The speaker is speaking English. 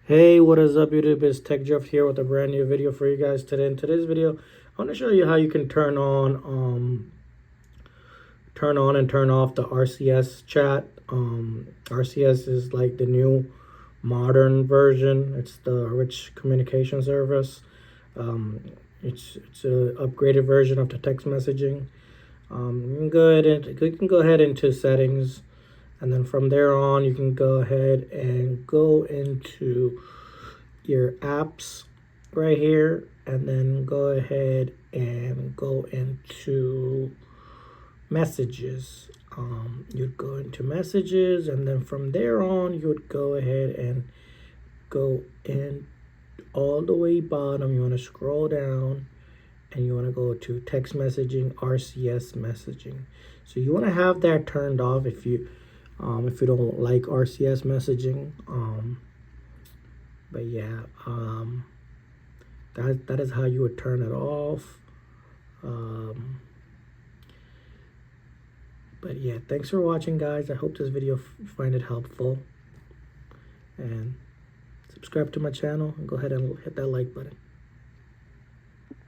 Hey, what is up YouTube? It's Tech Jeff here with a brand new video for you guys today. In today's video, I want to show you how you can turn on and turn off the RCS chat. RCS is like the new modern version. It's the rich communication service. It's a upgraded version of the text messaging. You can go ahead into settings, and then from there on you can go ahead and go into your apps right here, and then go ahead and go into messages. You'd go into messages, and then from there on you would go ahead and go in all the way bottom. You want to scroll down and you want to go to text messaging, RCS messaging. So you want to have that turned off if you don't like RCS messaging. But yeah, that is how you would turn it off. But yeah, thanks for watching, guys. I hope this video you find it helpful, and subscribe to my channel and go ahead and hit that like button.